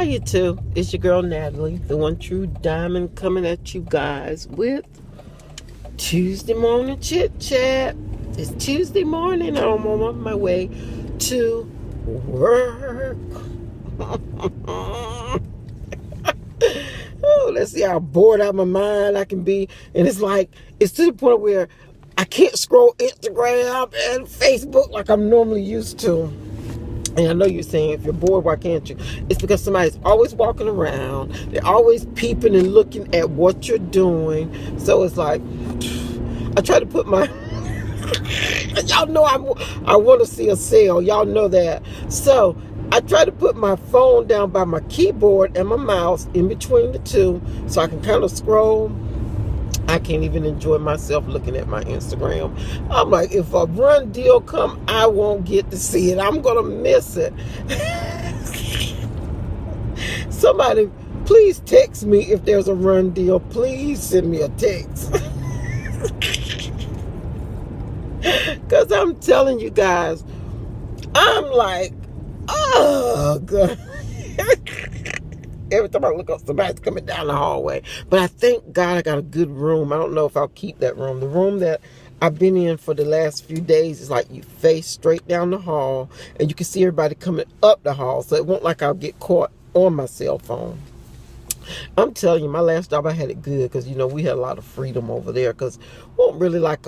you too. It's your girl Natalie, the one true diamond, coming at you guys with Tuesday morning chit chat. It's Tuesday morning. I'm on my way to work. Oh, let's see how bored out of my mind I can be. And it's like, it's to the point where I can't scroll Instagram and Facebook like I'm normally used to. And I know you're saying, if you're bored, why can't you? It's because somebody's always walking around. They're always peeping and looking at what you're doing. So it's like, I try to put my... Y'all know I want to see a sale. Y'all know that. So I try to put my phone down by my keyboard and my mouse in between the two so I can kind of scroll. I can't even enjoy myself looking at my Instagram. I'm like, if a run deal come, I won't get to see it. I'm going to miss it. Somebody, please text me if there's a run deal. Please send me a text. Because I'm telling you guys, I'm like, oh, God. Every time I look up, somebody's coming down the hallway. But I thank God I got a good room. I don't know if I'll keep that room. The room that I've been in for the last few days is like you face straight down the hall and you can see everybody coming up the hall. So it won't like I'll get caught on my cell phone. I'm telling you, my last job I had it good because, you know, we had a lot of freedom over there because it wasn't really like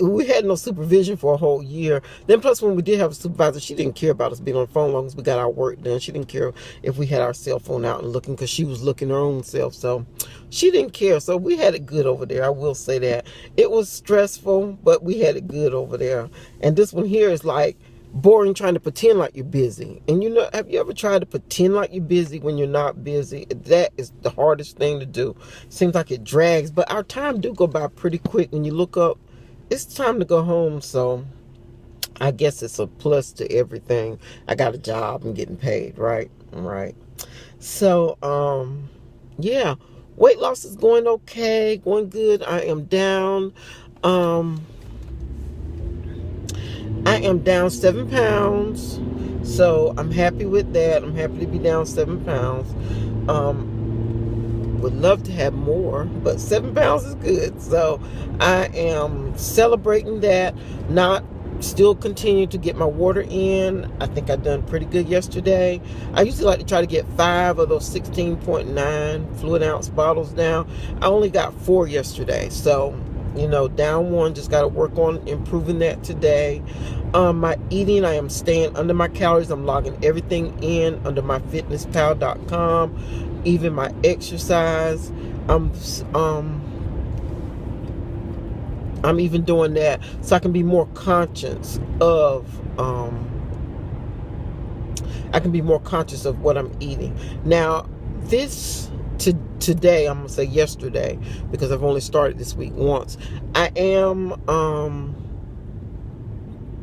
we had no supervision for a whole year. Then plus when we did have a supervisor, she didn't care about us being on the phone as long as we got our work done. She didn't care if we had our cell phone out and looking because she was looking her own self. So she didn't care. So we had it good over there. I will say that. It was stressful, but we had it good over there. And this one here is like boring trying to pretend like you're busy. And you know, have you ever tried to pretend like you're busy when you're not busy? That is the hardest thing to do. Seems like it drags, but our time do go by pretty quick when you look up. It's time to go home, so I guess it's a plus to everything. I got a job and getting paid, right? Right. So, yeah, weight loss is going okay, going good. I am down. I am down 7 pounds, so I'm happy with that. I'm happy to be down 7 pounds. Would love to have more, but 7 pounds is good. So I am celebrating that. Not still continue to get my water in. I think I done pretty good yesterday. I usually like to try to get 5 of those 16.9 fluid ounce bottles down. I only got 4 yesterday, so you know, down 1. Just got to work on improving that today. My eating, I am staying under my calories. I'm logging everything in under myfitnesspal.com. Even my exercise, I'm even doing that so I can be more conscious of what I'm eating. Now, today, I'm gonna say yesterday because I've only started this week once. I am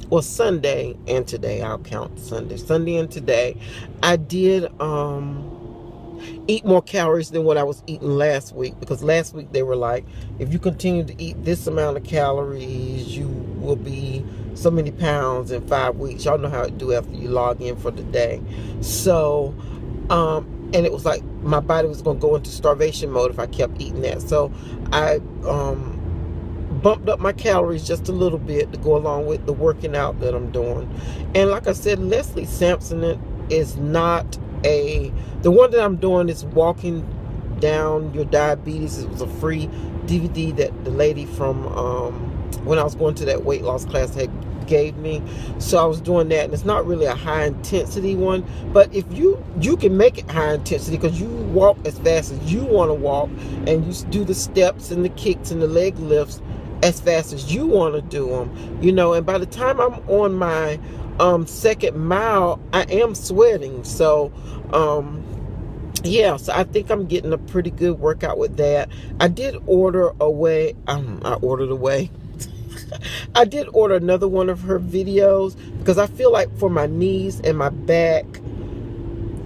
well, Sunday and today, I'll count Sunday and today, I did eat more calories than what I was eating last week, because last week they were like, if you continue to eat this amount of calories, you will be so many pounds in 5 weeks. Y'all know how it do after you log in for the day. So and it was like my body was going to go into starvation mode if I kept eating that. So I bumped up my calories just a little bit to go along with the working out that I'm doing. And like I said, Leslie Sampson is not the one that I'm doing is Walking Down Your Diabetes. It was a free DVD that the lady from when I was going to that weight loss class had gave me. So I was doing that, and it's not really a high intensity one, but if you can make it high intensity because you walk as fast as you want to walk, and you do the steps and the kicks and the leg lifts as fast as you want to do them, you know. And by the time I'm on my second mile, I am sweating. So yeah, so I think I'm getting a pretty good workout with that. I did order away. I did order another one of her videos because I feel like for my knees and my back,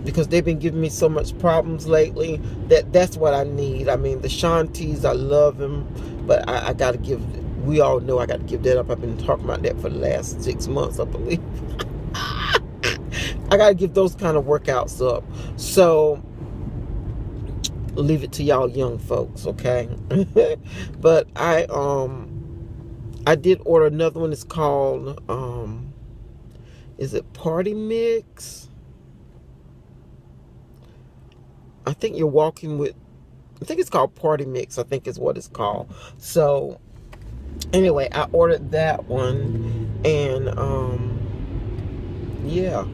because they've been giving me so much problems lately, that's what I need. I mean, the Shanties, I love them, but I got to we all know I got to give that up. I've been talking about that for the last 6 months, I believe. I got to give those kind of workouts up. So leave it to y'all young folks, okay? But I did order another one. It's called is it Party Mix? I think you're walking with, I think it's called Party Mix, I think is what it's called. So anyway, I ordered that one, and yeah.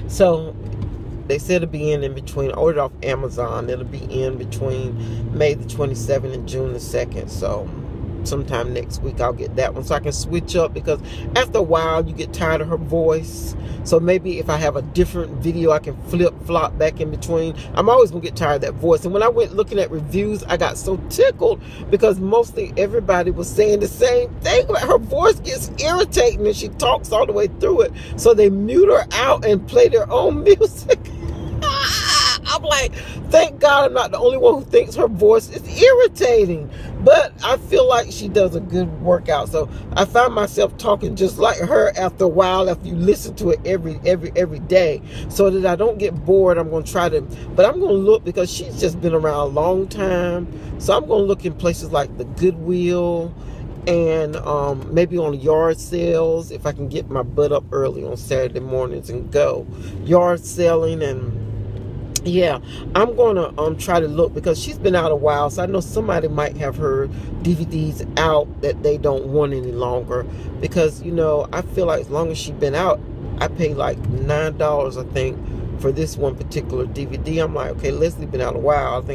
So they said it'll be in between. I ordered off Amazon. It'll be in between May the 27th and June the 2nd. So sometime next week I'll get that one, so I can switch up, because after a while you get tired of her voice. So maybe if I have a different video, I can flip-flop back in between. I'm always gonna get tired of that voice. And when I went looking at reviews, I got so tickled, because mostly everybody was saying the same thing. Her voice gets irritating and she talks all the way through it, so they mute her out and play their own music. I'm like, thank God I'm not the only one who thinks her voice is irritating. But I feel like she does a good workout. So I find myself talking just like her after a while, after you listen to it every day. So that I don't get bored, I'm going to try to, but I'm going to look, because she's just been around a long time. So I'm going to look in places like the Goodwill, and maybe on yard sales, if I can get my butt up early on Saturday mornings and go yard selling. And yeah, I'm gonna try to look, because she's been out a while, so I know somebody might have her DVDs out that they don't want any longer. Because, you know, I feel like as long as she's been out, I pay like $9, I think, for this one particular DVD. I'm like, okay, Leslie been out a while. I don't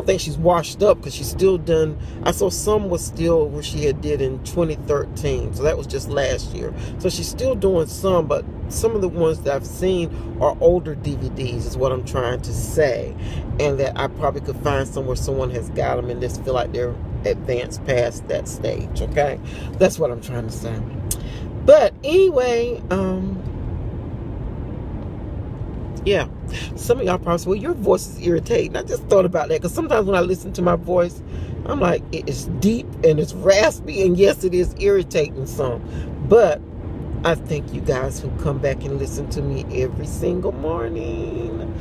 think she's washed up, because she's still done. I saw some was still what she had did in 2013, so that was just last year. So she's still doing some, but some of the ones that I've seen are older DVDs, is what I'm trying to say, and that I probably could find somewhere someone has got them and just feel like they're advanced past that stage. Okay, that's what I'm trying to say. But anyway, yeah, some of y'all probably say, well, your voice is irritating. I just thought about that, because sometimes when I listen to my voice, I'm like, it is deep and it's raspy, and yes, it is irritating some. But I thank you guys who come back and listen to me every single morning.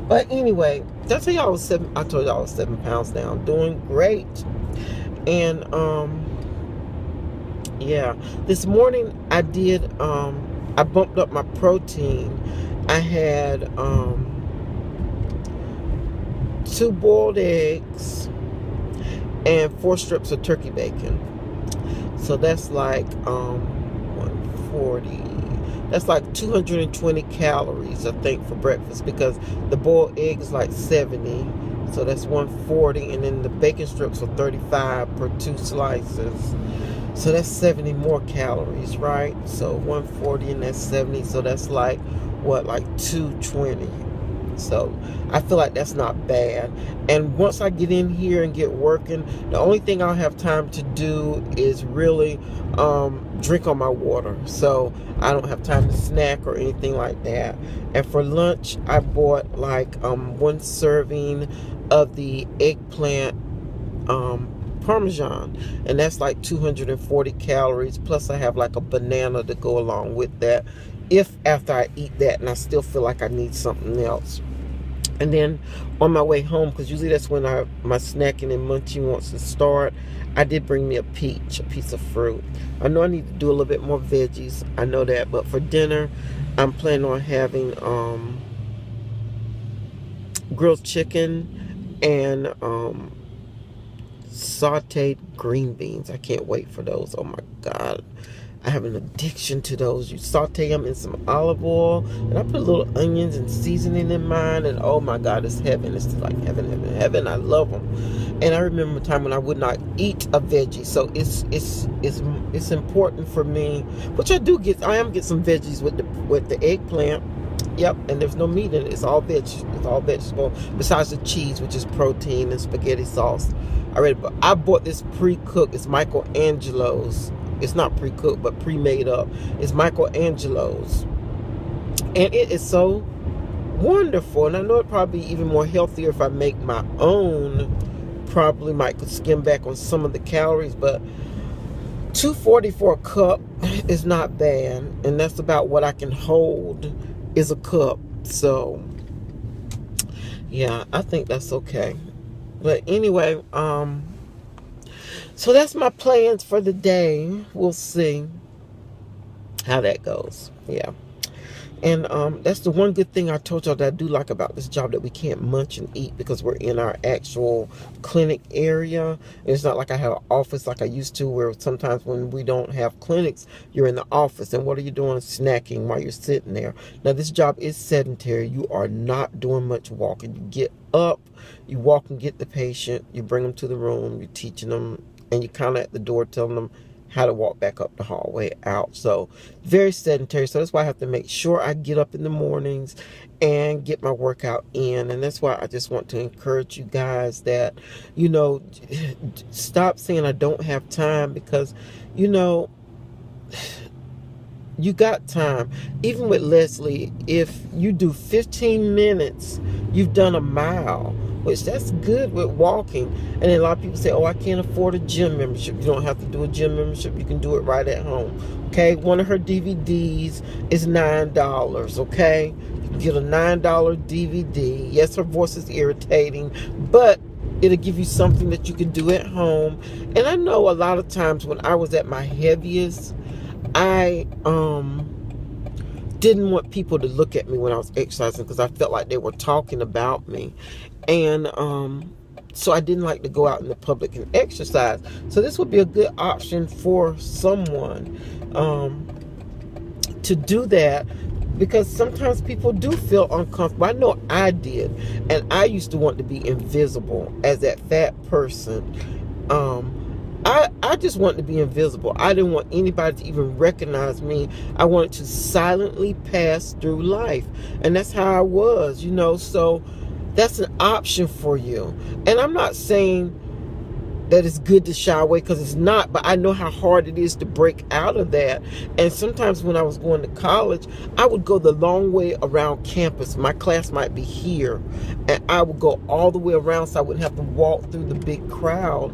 But anyway, I told y'all I was 7 pounds down, doing great. And yeah, this morning I did I bumped up my protein. I had 2 boiled eggs and 4 strips of turkey bacon. So that's like 140. That's like 220 calories, I think, for breakfast, because the boiled egg is like 70. So that's 140, and then the bacon strips are 35 per 2 slices. So that's 70 more calories, right? So 140 and that's 70. So that's like, what, like 220. So I feel like that's not bad. And once I get in here and get working, the only thing I'll have time to do is really drink on my water. So I don't have time to snack or anything like that. And for lunch, I bought like 1 serving of the eggplant Parmesan, and that's like 240 calories, plus I have like a banana to go along with that, if after I eat that and I still feel like I need something else. And then on my way home, because usually that's when my snacking and munching wants to start, I did bring me a piece of fruit. I know I need to do a little bit more veggies, I know that, but for dinner I'm planning on having grilled chicken and sauteed green beans. I can't wait for those. Oh my God, I have an addiction to those. You saute them in some olive oil, and I put little onions and seasoning in mine, and oh my God, it's heaven. It's like heaven, heaven, heaven. I love them. And I remember a time when I would not eat a veggie, so it's important for me, which I do get. I am get some veggies with the eggplant. Yep, and there's no meat in it. It's all veg. It's all vegetable. Besides the cheese, which is protein, and spaghetti sauce. I bought this pre-cooked. It's Michelangelo's. It's not pre-cooked, but pre-made up. It's Michelangelo's, and it is so wonderful. And I know it probably be even more healthier if I make my own. Probably might could skim back on some of the calories, but $2.40 for a cup is not bad, and that's about what I can hold is a cup. So yeah, I think that's okay. But anyway, so that's my plans for the day. We'll see how that goes. Yeah. And that's the one good thing I told y'all that I do like about this job, that we can't munch and eat because we're in our actual clinic area. It's not like I have an office like I used to, where sometimes when we don't have clinics, you're in the office. And what are you doing? Snacking while you're sitting there. Now, this job is sedentary. You are not doing much walking. You get up, you walk and get the patient, you bring them to the room, you're teaching them, and you're kind of at the door telling them how to walk back up the hallway out. So very sedentary. So that's why I have to make sure I get up in the mornings and get my workout in. And that's why I just want to encourage you guys that, you know, stop saying I don't have time, because, you know, you got time. Even with Leslie, if you do 15 minutes, you've done a mile, which that's good with walking. And then a lot of people say, oh, I can't afford a gym membership. You don't have to do a gym membership. You can do it right at home. Okay, one of her DVDs is $9. Okay, you can get a $9 DVD. Yes, her voice is irritating, but it'll give you something that you can do at home. And I know a lot of times when I was at my heaviest, I didn't want people to look at me when I was exercising, because I felt like they were talking about me. And so I didn't like to go out in the public and exercise. So this would be a good option for someone to do that, because sometimes people do feel uncomfortable. I know I did, and I used to want to be invisible as that fat person. I just wanted to be invisible. I didn't want anybody to even recognize me. I wanted to silently pass through life. And that's how I was, you know. So that's an option for you. And I'm not saying that it's good to shy away, because it's not. But I know how hard it is to break out of that. And sometimes when I was going to college, I would go the long way around campus. My class might be here, and I would go all the way around so I wouldn't have to walk through the big crowd.